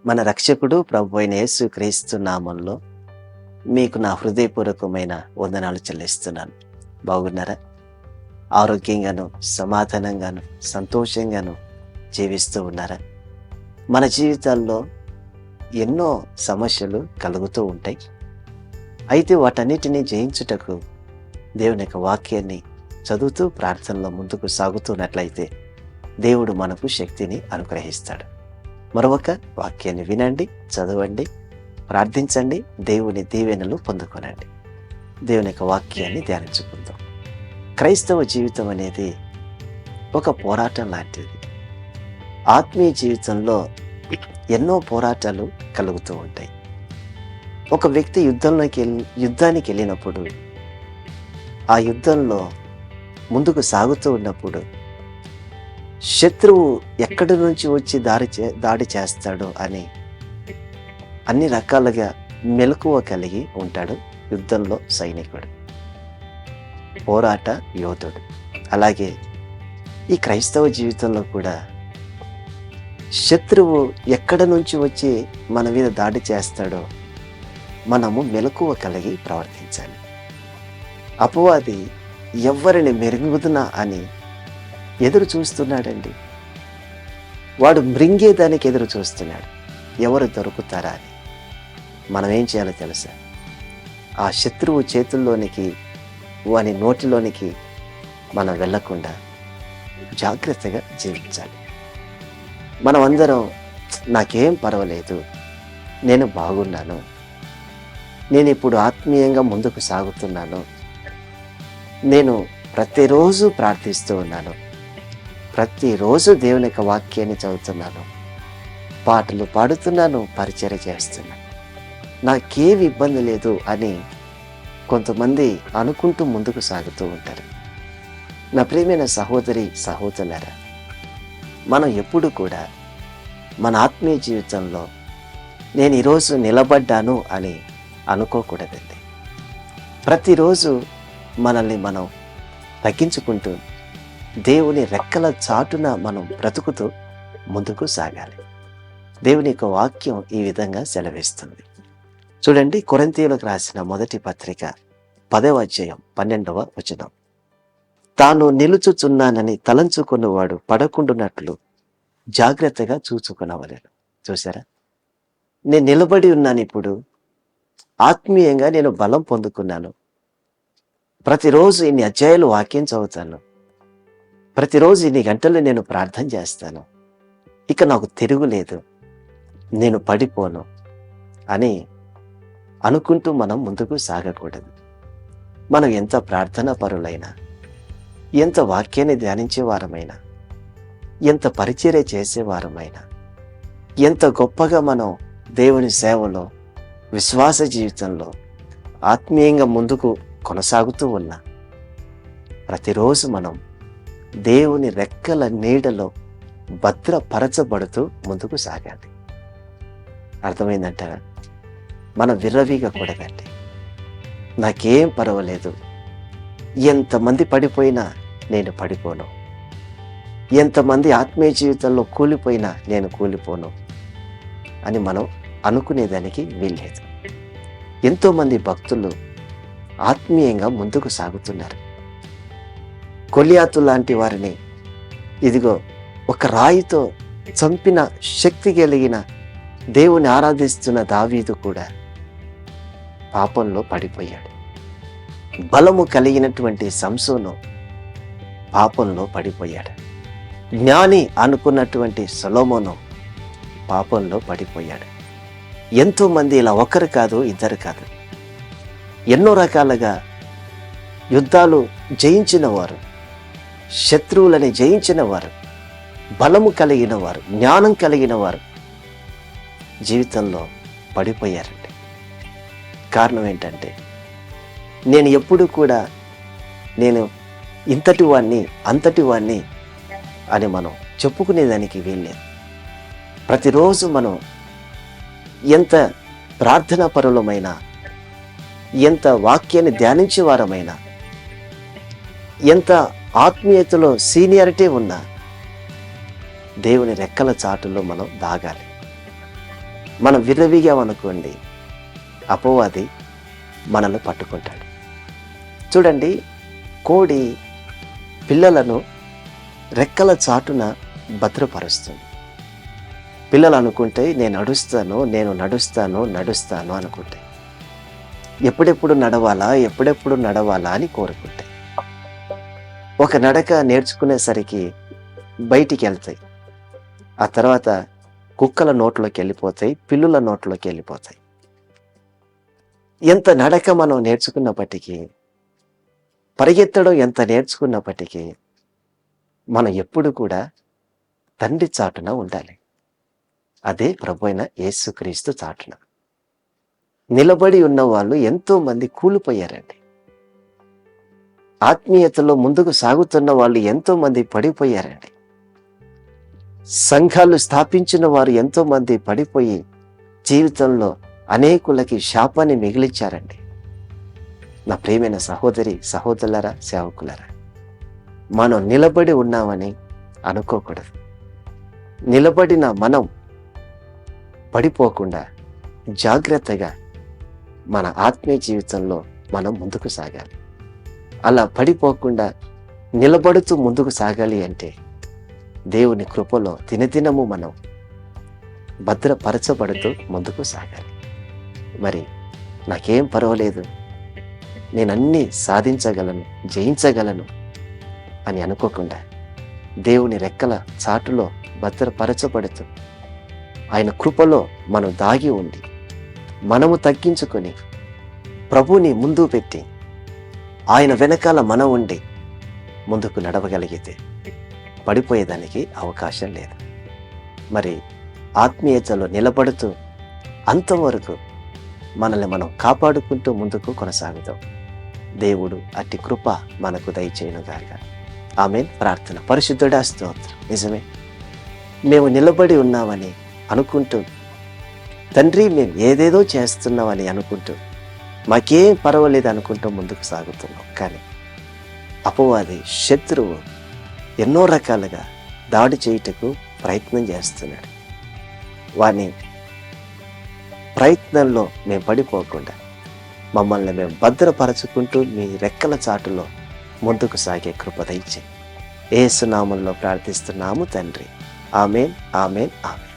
మన రక్షకుడు ప్రభు అయిన యేసు క్రీస్తు నామంలో మీకు నా హృదయపూర్వకమైన వందనాలు చెల్లిస్తున్నాను. బాగున్నారా? ఆరోగ్యంగాను, సమాధానంగాను, సంతోషంగాను జీవిస్తూ ఉన్నారా? మన జీవితాల్లో ఎన్నో సమస్యలు కలుగుతూ ఉంటాయి. అయితే వాటన్నిటినీ జయించుటకు దేవుని యొక్క వాక్యాన్ని చదువుతూ ప్రార్థనలో ముందుకు సాగుతున్నట్లయితే దేవుడు మనకు శక్తిని అనుగ్రహిస్తాడు. మరొక వాక్యాన్ని వినండి, చదవండి, ప్రార్థించండి, దేవుని దీవెనలు పొందుకొనండి. దేవుని యొక్క వాక్యాన్ని ధ్యానించుకుందాం. క్రైస్తవ జీవితం అనేది ఒక పోరాటం లాంటిది. ఆత్మీయ జీవితంలో ఎన్నో పోరాటాలు కలుగుతూ ఉంటాయి. ఒక వ్యక్తి యుద్ధానికి వెళ్ళినప్పుడు, ఆ యుద్ధంలో ముందుకు సాగుతూ ఉన్నప్పుడు శత్రువు ఎక్కడి నుంచి వచ్చి దాడి చేస్తాడో అని అన్ని రకాలుగా మెలకువ కలిగి ఉంటాడు యుద్ధంలో సైనికుడు, పోరాట యోధుడు. అలాగే ఈ క్రైస్తవ జీవితంలో కూడా శత్రువు ఎక్కడి నుంచి వచ్చి మన మీద దాడి చేస్తాడో మనము మెలకువ కలిగి ప్రవర్తించాలి. అపవాది ఎవరిని మెరుగుదునా అని ఎదురు చూస్తున్నాడండి. వాడు మృంగేదానికి ఎదురు చూస్తున్నాడు, ఎవరు దొరుకుతారా అని. మనం ఏం చేయాలో తెలుసా? ఆ శత్రువు చేతుల్లోనికి, వాని నోటిలోనికి మనం వెళ్ళకుండా జాగ్రత్తగా జీవించాలి. మనం అందరం నాకేం పర్వాలేదు, నేను బాగున్నాను, నేను ఇప్పుడు ఆత్మీయంగా ముందుకు సాగుతున్నాను, నేను ప్రతిరోజు ప్రార్థిస్తూ ఉన్నాను, ప్రతిరోజు దేవుని యొక్క వాక్యాన్ని చదువుతున్నాను, పాటలు పాడుతున్నాను, పరిచర్య చేస్తున్నాను, నాకేమి ఇబ్బంది లేదు అని కొంతమంది అనుకుంటూ ముందుకు సాగుతూ ఉంటారు. నా ప్రియమైన సహోదరి సహోదరులారా, మనం ఎప్పుడు కూడా మన ఆత్మీయ జీవితంలో నేను ఈరోజు నిలబడ్డాను అని అనుకోకూడదండి. ప్రతిరోజు మనల్ని మనం తగ్గించుకుంటూ దేవుని రెక్కల చాటున మనం బ్రతుకుతూ ముందుకు సాగాలి. దేవుని యొక్క వాక్యం ఈ విధంగా సెలవిస్తుంది. చూడండి, కొరింథీయులకు రాసిన మొదటి పత్రిక 10వ అధ్యాయం 12వ వచనం. తాను నిలుచుచున్నానని తలంచుకున్నవాడు పడకుండునట్లు జాగ్రత్తగా చూచుకునవలెను. చూసారా? నేను నిలబడి ఉన్నాను, ఇప్పుడు ఆత్మీయంగా నేను బలం పొందుకున్నాను, ప్రతిరోజు ఇన్ని అధ్యాయాలు వాక్యం చదువుతాను, ప్రతిరోజు ఇన్ని గంటలు నేను ప్రార్థన చేస్తాను, ఇక నాకు తిరుగులేదు, నేను పడిపోను అని అనుకుంటూ మనం ముందుకు సాగకూడదు. మనం ఎంత ప్రార్థనా పరులైనా, ఎంత వాక్యాన్ని ధ్యానించే వారమైనా, ఎంత పరిచర్య చేసేవారమైనా, ఎంత గొప్పగా మనం దేవుని సేవలో, విశ్వాస జీవితంలో ఆత్మీయంగా ముందుకు కొనసాగుతూ ఉన్నా, ప్రతిరోజు మనం దేవుని రెక్కల నీడలో భద్రపరచబడుతూ ముందుకు సాగాలి. అర్థమైందంటారా? మనం విర్రవీగకూడదండి. నాకేం పర్వాలేదు, ఎంతమంది పడిపోయినా నేను పడిపోను, ఎంతమంది ఆత్మీయ జీవితంలో కూలిపోయినా నేను కూలిపోను అని మనం అనుకునేదానికి వీల్లేదు. ఎంతోమంది భక్తులు ఆత్మీయంగా ముందుకు సాగుతున్నారు. గొలియాతు లాంటి వారిని ఇదిగో ఒక రాయితో చంపిన శక్తి కలిగిన దేవుని ఆరాధిస్తున్న దావీదు కూడా పాపంలో పడిపోయాడు. బలము కలిగినటువంటి సంసోను పాపంలో పడిపోయాడు. జ్ఞాని అనుకున్నటువంటి సొలొమోను పాపంలో పడిపోయాడు. ఎంతోమంది ఇలా ఒకరు కాదు, ఇద్దరు కాదు, ఎన్నో రకాలుగా యుద్ధాలు జయించిన వారు, శత్రువులని జయించిన వారు, బలము కలిగిన వారు, జ్ఞానం కలిగిన వారు జీవితంలో పడిపోయారండి. కారణం ఏంటంటే, నేను ఎప్పుడు కూడా నేను ఇంతటి వాణ్ణి, అంతటి వాణ్ణి అని మనం చెప్పుకునేదానికి వీల్లేదు. ప్రతిరోజు మనం ఎంత ప్రార్థనా పరులమైనా, ఎంత వాక్యాన్ని ధ్యానించే వారమైనా, ఎంత ఆత్మీయతలో సీనియారిటీ ఉన్నా దేవుని రెక్కల చాటులో మనం దాగాలి. మనం విర్రవీగామనుకోండి, అపవాది మనల్ని పట్టుకుంటాడు. చూడండి, కోడి పిల్లలను రెక్కల చాటున భద్రపరుస్తుంది. పిల్లలు అనుకుంటే నేను నడుస్తాను అనుకుంటే, ఎప్పుడెప్పుడు నడవాలా అని కోరుకుంటాయి. ఒక నడక నేర్చుకునేసరికి బయటికి వెళ్తాయి. ఆ తర్వాత కుక్కల నోట్లోకి వెళ్ళిపోతాయి, పిల్లుల నోట్లోకి వెళ్ళిపోతాయి. ఎంత నడక మనం నేర్చుకున్నప్పటికీ, పరిగెత్తడం ఎంత నేర్చుకున్నప్పటికీ, మనం ఎప్పుడు కూడా తండ్రి చాటున ఉండాలి. అదే ప్రభువైన యేసుక్రీస్తు చాటున. నిలబడి ఉన్న వాళ్ళు ఎంతో మంది కూలిపోయారండి. ఆత్మీయతలో ముందుకు సాగుతున్న వాళ్ళు ఎంతో మంది పడిపోయారండి. సంఘాలు స్థాపించిన వారు ఎంతో మంది పడిపోయి జీవితంలో అనేకులకి శాపాన్ని మిగిలించారండి. నా ప్రియమైన సహోదరి సహోదరులారా, సేవకులారా, మనం నిలబడి ఉన్నామని అనుకోకూడదు. నిలబడిన మనం పడిపోకుండా జాగ్రత్తగా మన ఆత్మీయ జీవితంలో మనం ముందుకు సాగాలి. అలా పడిపోకుండా నిలబడుతూ ముందుకు సాగాలి అంటే దేవుని కృపలో దినదినము మనం భద్రపరచబడుతూ ముందుకు సాగాలి. మరి నాకేం పర్వాలేదు, నేనన్నీ సాధించగలను, జయించగలను అని అనుకోకుండా దేవుని రెక్కల చాటులో భద్రపరచబడుతూ ఆయన కృపలో మనం దాగి ఉండి, మనము తగ్గించుకొని ప్రభుని ముందు పెట్టి ఆయన వెనకాల మనం ఉండి ముందుకు నడవగలిగితే పడిపోయేదానికి అవకాశం లేదు. మరి ఆత్మీయతలో నిలబడుతూ అంతవరకు మనల్ని మనం కాపాడుకుంటూ ముందుకు కొనసాగుతాం. దేవుడు అట్టి కృప మనకు దయచేయునుగాక. ఆమేన్. ప్రార్థన. పరిశుద్ధుడా, స్తోత్రం. నిజమే, మేము నిలబడి ఉన్నామని అనుకుంటూ, తండ్రి మేము ఏదేదో చేస్తున్నామని అనుకుంటూ, మాకేం పర్వాలేదు అనుకుంటూ ముందుకు సాగుతున్నాం. కానీ అపవాది శత్రువు ఎన్నో రకాలుగా దాడి చేయుటకు ప్రయత్నం చేస్తున్నాడు. వాని ప్రయత్నంలో మేము పడిపోకుండా మమ్మల్ని మేము భద్రపరచుకుంటూ మీ రెక్కల చాటులో ముందుకు సాగే కృప దయచేయి. యేసు నామములో ప్రార్థిస్తున్నాము తండ్రి. ఆమేన్, ఆమేన్, ఆమేన్.